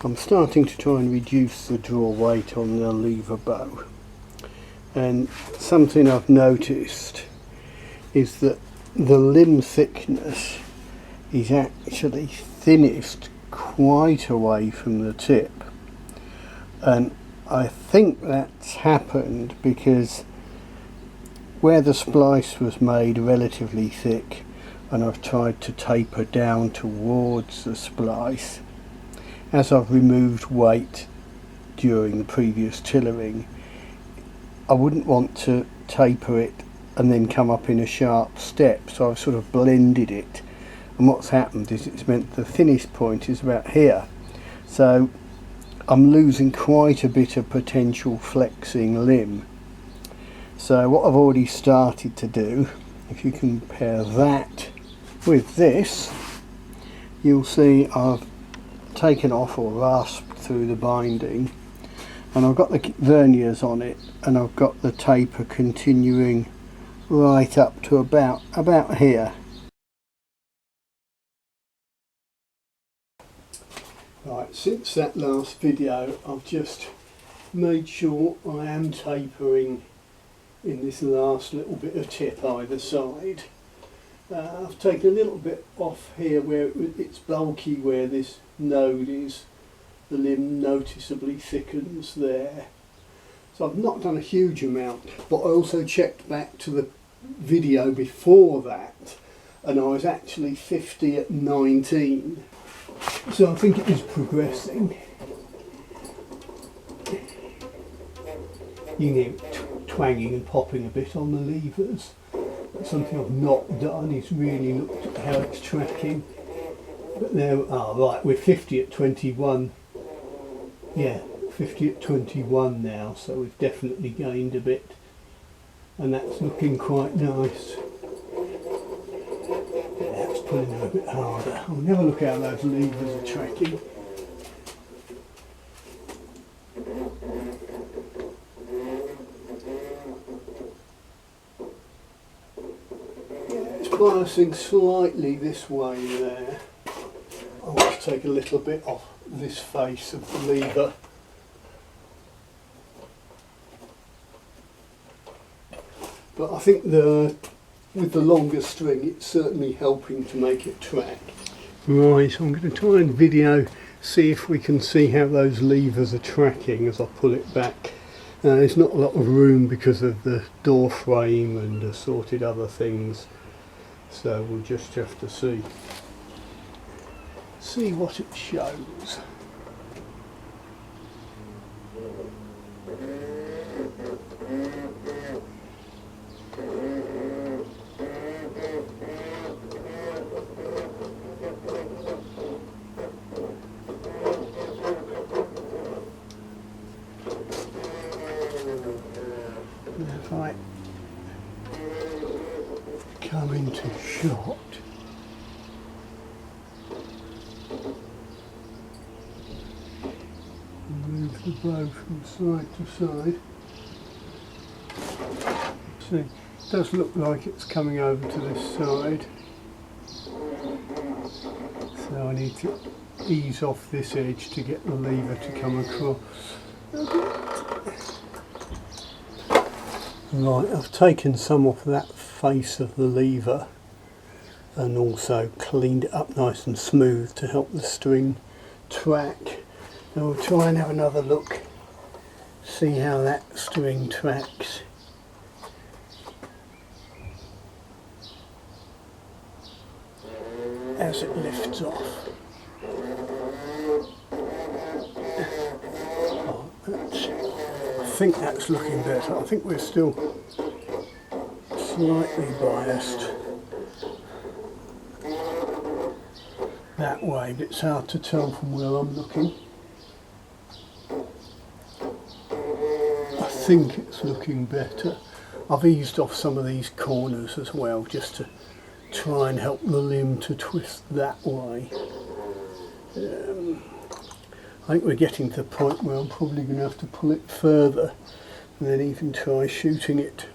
I'm starting to try and reduce the draw weight on the lever bow, and something I've noticed is that the limb thickness is actually thinnest quite away from the tip, and I think that's happened because where the splice was made relatively thick and I've tried to taper down towards the splice, as I've removed weight during the previous tillering, I wouldn't want to taper it and then come up in a sharp step, so I've sort of blended it, and what's happened is it's meant the thinnest point is about here, so I'm losing quite a bit of potential flexing limb. So what I've already started to do, if you compare that with this, you'll see I've taken off or rasped through the binding, and I've got the verniers on it, and I've got the taper continuing right up to about here. Right, since that last video I've just made sure I am tapering in this last little bit of tip either side. I've taken a little bit off here where it's bulky, where this node is. The limb noticeably thickens there. So I've not done a huge amount, but I also checked back to the video before that, and I was actually 50 at 19. So I think it is progressing. You can hear it twanging and popping a bit on the levers. But something I've not done is really looked at how it's tracking. But there, right, we're 50 at 21. Yeah, 50 at 21 now, so we've definitely gained a bit. And that's looking quite nice. Yeah, it's pulling a bit harder. I'll never look how those levers are tracking. Biasing slightly this way there. I want to take a little bit off this face of the lever. But I think with the longer string it's certainly helping to make it track. Right, so I'm going to try and video, see if we can see how those levers are tracking as I pull it back. There's not a lot of room because of the door frame and assorted other things. So we'll just have to see what it shows. If I come into shot, move the bow from side to side. See, it does look like it's coming over to this side, so I need to ease off this edge to get the lever to come across. Right, I've taken some off that face of the lever and also cleaned it up nice and smooth to help the string track. Now we'll try and have another look, see how that string tracks. As it lifts off. I think that's looking better. I think we're still slightly biased that way, but it's hard to tell from where I'm looking. I think it's looking better. I've eased off some of these corners as well, just to try and help the limb to twist that way. I think we're getting to the point where I'm probably going to have to pull it further and then even try shooting it.